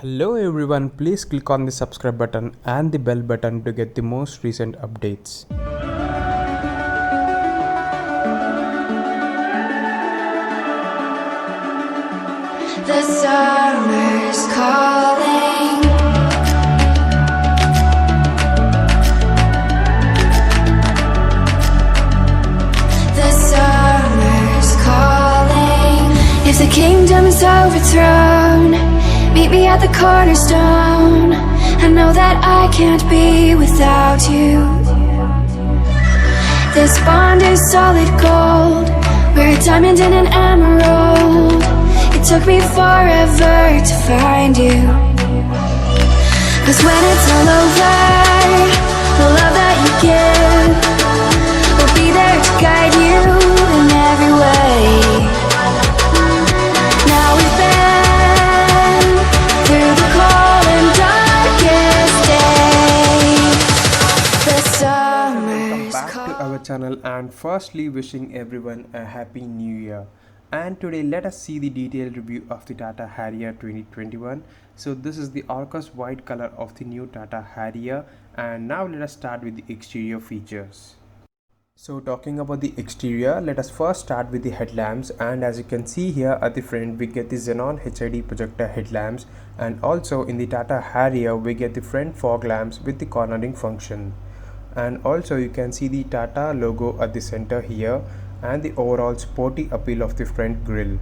Hello everyone, please click on the subscribe button and the bell button to get the most recent updates. The summer's calling. The summer's calling. If the kingdom is overthrown, meet me at the cornerstone. I know that I can't be without you. This bond is solid gold. We're a diamond and an emerald. It took me forever to find you. 'Cause when it's all over, the love that you give will be there to guide you in every way. Now we've been through the cold and darkest days. The Welcome summer's back to our channel, and firstly wishing everyone a happy new year. And today let us see the detailed review of the Tata Harrier 2021. So this is the Arcos white color of the new Tata Harrier, and now let us start with the exterior features. So talking about the exterior, let us first start with the headlamps, and as you can see here at the front we get the Xenon HID projector headlamps, and also in the Tata Harrier we get the front fog lamps with the cornering function. And also you can see the Tata logo at the center here and the overall sporty appeal of the front grille.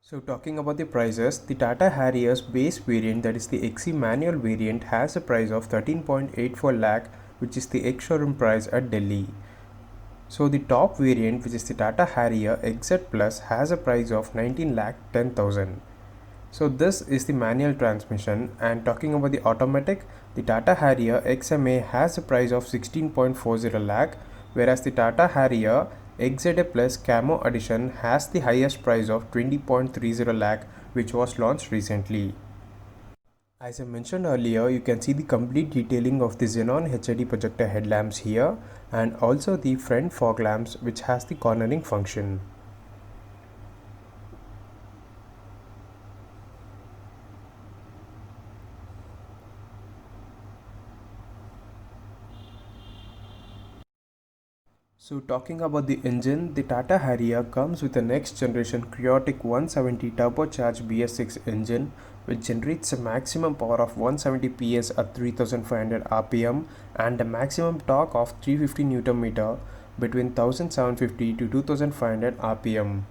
So talking about the prices, the Tata Harrier's base variant, that is the XE manual variant, has a price of 13.84 lakh, which is the ex-showroom price at Delhi. So the top variant, which is the Tata Harrier XZ Plus, has a price of 19 lakh 10,000. So this is the manual transmission. And talking about the automatic, the Tata Harrier XMA has a price of 16.40 lakh, whereas the Tata Harrier XZA Plus Camo Edition has the highest price of 20.30 lakh, which was launched recently. As I mentioned earlier, you can see the complete detailing of the Xenon HID projector headlamps here, and also the front fog lamps, which has the cornering function. So talking about the engine, the Tata Harrier comes with a next generation Creotic 170 turbocharged BS6 engine, which generates a maximum power of 170 PS at 3500 RPM and a maximum torque of 350 Nm between 1750 to 2500 RPM.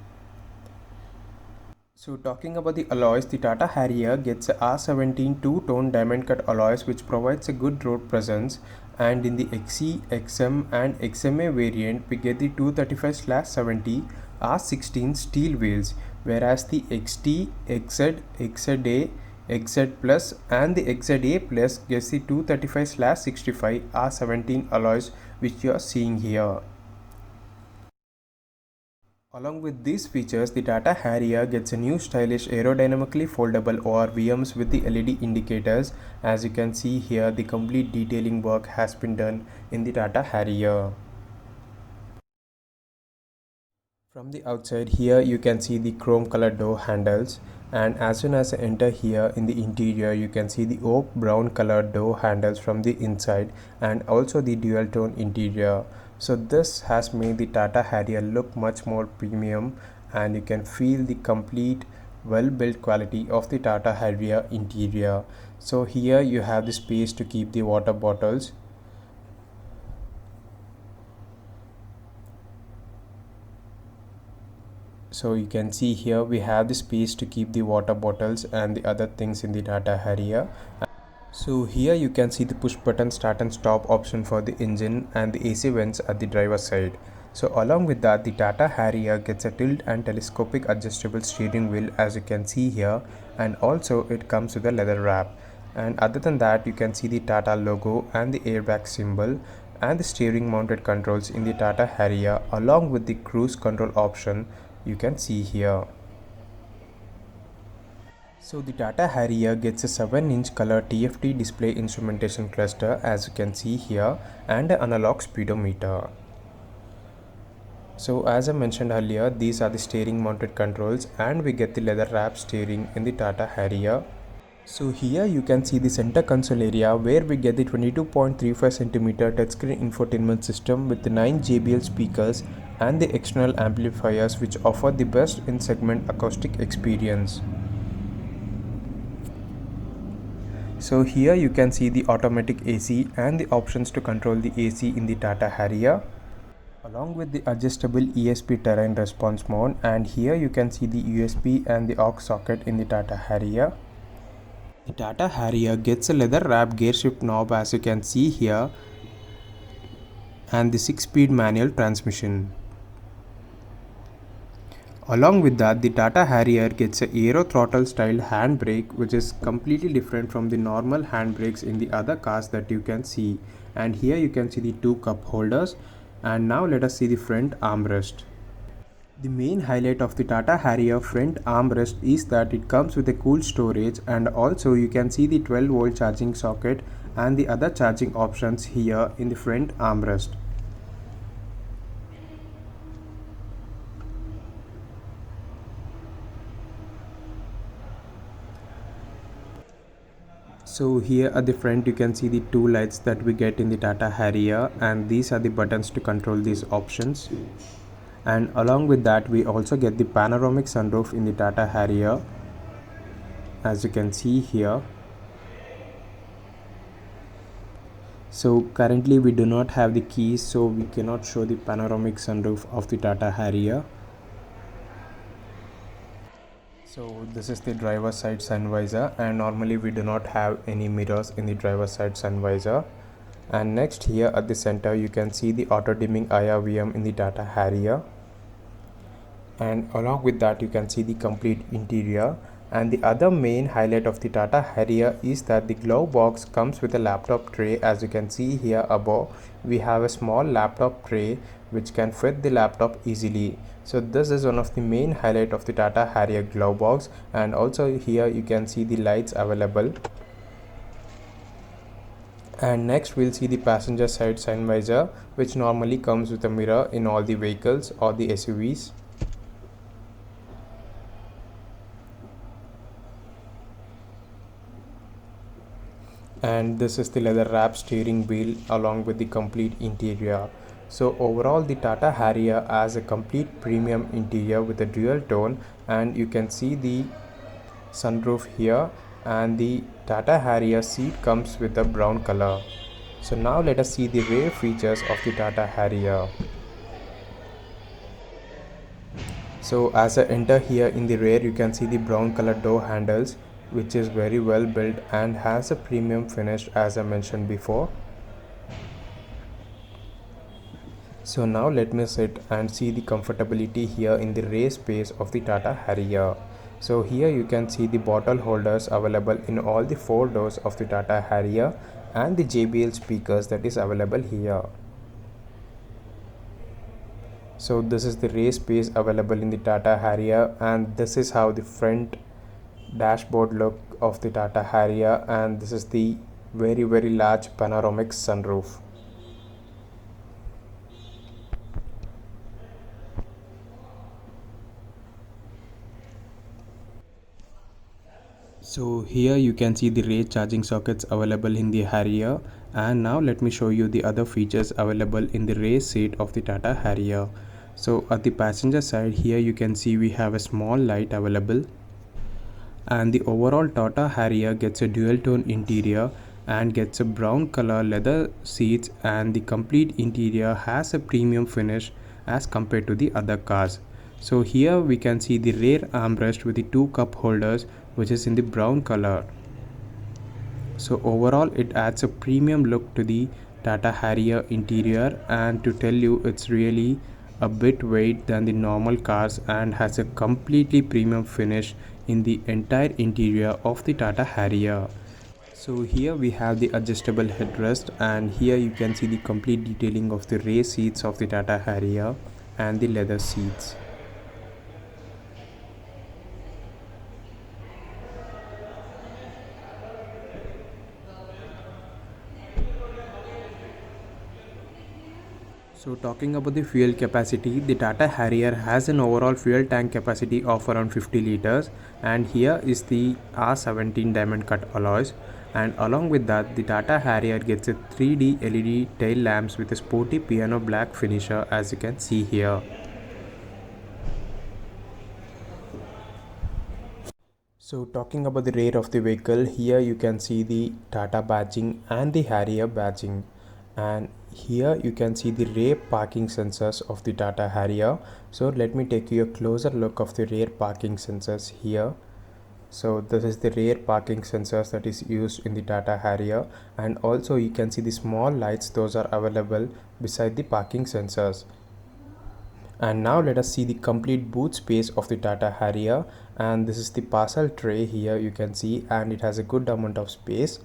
So talking about the alloys, the Tata Harrier gets a R17 two-tone diamond cut alloys, which provides a good road presence, and in the XE, XM and XMA variant we get the 235/70 R16 steel wheels, whereas the XT, XZ, XZA, XZ Plus and the XZA Plus gets the 235/65 R17 alloys, which you are seeing here. Along with these features, the Tata Harrier gets a new stylish aerodynamically foldable ORVMs with the LED indicators. As you can see here, the complete detailing work has been done in the Tata Harrier. From the outside here, you can see the chrome colored door handles, and as soon as I enter here in the interior, you can see the oak brown colored door handles from the inside, and also the dual tone interior. So this has made the Tata Harrier look much more premium, and you can feel the complete well built quality of the Tata Harrier interior. So here you have the space to keep the water bottles. So you can see here we have the space to keep the water bottles and the other things in the Tata Harrier. So here you can see the push button start and stop option for the engine and the AC vents at the driver's side. So along with that, the Tata Harrier gets a tilt and telescopic adjustable steering wheel, as you can see here, and also it comes with a leather wrap. And other than that, you can see the Tata logo and the airbag symbol and the steering mounted controls in the Tata Harrier, along with the cruise control option you can see here. So the Tata Harrier gets a 7-inch color TFT display instrumentation cluster, as you can see here, and an analog speedometer. So as I mentioned earlier, these are the steering mounted controls, and we get the leather wrap steering in the Tata Harrier. So here you can see the center console area where we get the 22.35cm touchscreen infotainment system with the 9 JBL speakers and the external amplifiers which offer the best in segment acoustic experience. So here you can see the automatic AC and the options to control the AC in the Tata Harrier, along with the adjustable ESP terrain response mode, and here you can see the USB and the aux socket in the Tata Harrier. The Tata Harrier gets a leather wrapped gear shift knob as you can see here, and the 6-speed manual transmission. Along with that, the Tata Harrier gets a aero throttle style handbrake which is completely different from the normal handbrakes in the other cars that you can see. And here you can see the two cup holders. And now let us see the front armrest. The main highlight of the Tata Harrier front armrest is that it comes with a cool storage, and also you can see the 12-volt charging socket and the other charging options here in the front armrest. So here at the front you can see the two lights that we get in the Tata Harrier, and these are the buttons to control these options. And along with that we also get the panoramic sunroof in the Tata Harrier, as you can see here. So currently we do not have the keys, so we cannot show the panoramic sunroof of the Tata Harrier. So this is the driver side sun visor, and normally we do not have any mirrors in the driver side sun visor. And next here at the center you can see the auto dimming IRVM in the Tata Harrier, and along with that you can see the complete interior. And the other main highlight of the Tata Harrier is that the glove box comes with a laptop tray. As you can see here above, we have a small laptop tray which can fit the laptop easily. So this is one of the main highlight of the Tata Harrier glove box. And also here you can see the lights available. And next we'll see the passenger side sun visor, which normally comes with a mirror in all the vehicles or the SUVs. And this is the leather wrapped steering wheel along with the complete interior. So overall the Tata Harrier has a complete premium interior with a dual tone, and you can see the sunroof here, and the Tata Harrier seat comes with a brown color. So now let us see the rear features of the Tata Harrier. So as I enter here in the rear, you can see the brown color door handles, which is very well built and has a premium finish as I mentioned before. So now let me sit and see the comfortability here in the rear space of the Tata Harrier. So here you can see the bottle holders available in all the 4 doors of the Tata Harrier, and the JBL speakers that is available here. So this is the rear space available in the Tata Harrier, and this is how the front dashboard look of the Tata Harrier, and this is the very large panoramic sunroof. So here you can see the rear charging sockets available in the Harrier, and now let me show you the other features available in the rear seat of the Tata Harrier. So at the passenger side here you can see we have a small light available, and the overall Tata Harrier gets a dual tone interior and gets a brown color leather seats, and the complete interior has a premium finish as compared to the other cars. So here we can see the rear armrest with the 2 cup holders, which is in the brown color. So overall it adds a premium look to the Tata Harrier interior, and to tell you it's really a bit weight than the normal cars and has a completely premium finish in the entire interior of the Tata Harrier. So here we have the adjustable headrest, and here you can see the complete detailing of the rear seats of the Tata Harrier and the leather seats. So talking about the fuel capacity, the Tata Harrier has an overall fuel tank capacity of around 50 liters, and here is the R17 diamond cut alloys, and along with that the Tata Harrier gets a 3D LED tail lamps with a sporty piano black finisher, as you can see here. So talking about the rear of the vehicle, here you can see the Tata badging and the Harrier badging, and here you can see the rear parking sensors of the Tata Harrier. So let me take you a closer look of the rear parking sensors here. So this is the rear parking sensors that is used in the Tata Harrier, and also you can see the small lights, those are available beside the parking sensors. And now let us see the complete boot space of the Tata Harrier, and this is the parcel tray here you can see, and it has a good amount of space.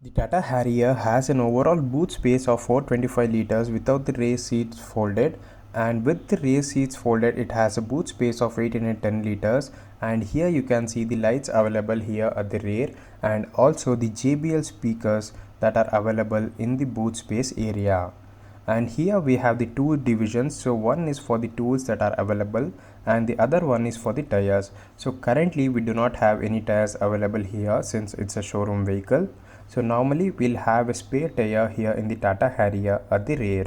The Tata Harrier has an overall boot space of 425 liters without the rear seats folded, and with the rear seats folded it has a boot space of 810 liters. And here you can see the lights available here at the rear, and also the JBL speakers that are available in the boot space area. And here we have the two divisions, so one is for the tools that are available and the other one is for the tires. So currently we do not have any tires available here since it's a showroom vehicle. So normally we'll have a spare tire here in the Tata Harrier at the rear.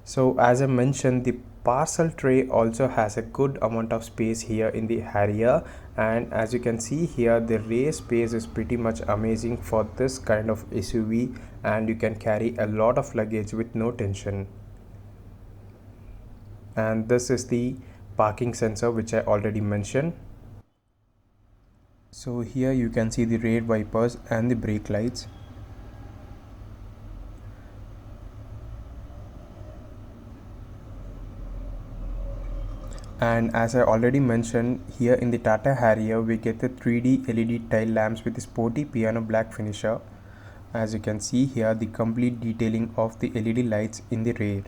So as I mentioned, the parcel tray also has a good amount of space here in the Harrier, and as you can see here the rear space is pretty much amazing for this kind of SUV, and you can carry a lot of luggage with no tension. And this is the parking sensor which I already mentioned. So here you can see the rear wipers and the brake lights. And as I already mentioned, here in the Tata Harrier we get the 3D LED tail lamps with the sporty piano black finisher. As you can see here, the complete detailing of the LED lights in the rear.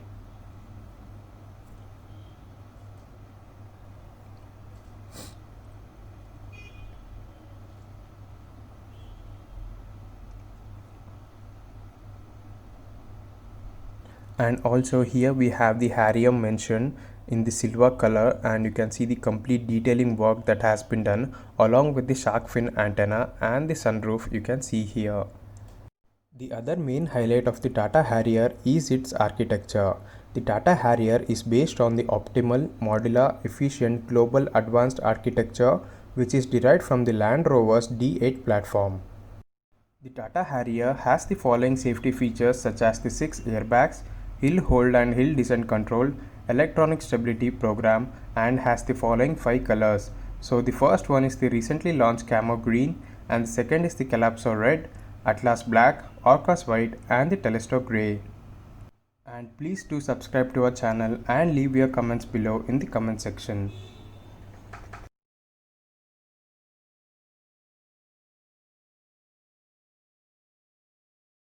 And also here we have the Harrier mentioned in the silver color, and you can see the complete detailing work that has been done along with the shark fin antenna and the sunroof you can see here. The other main highlight of the Tata Harrier is its architecture. The Tata Harrier is based on the optimal, modular, efficient, global advanced architecture which is derived from the Land Rover's D8 platform. The Tata Harrier has the following safety features such as the 6 airbags, hill hold and hill descent control, electronic stability program, and has the following 5 colors. So the first one is the recently launched Camo Green, and the second is the Calypso Red, Atlas Black, Orcas White, and the Telesto Grey. And please do subscribe to our channel and leave your comments below in the comment section.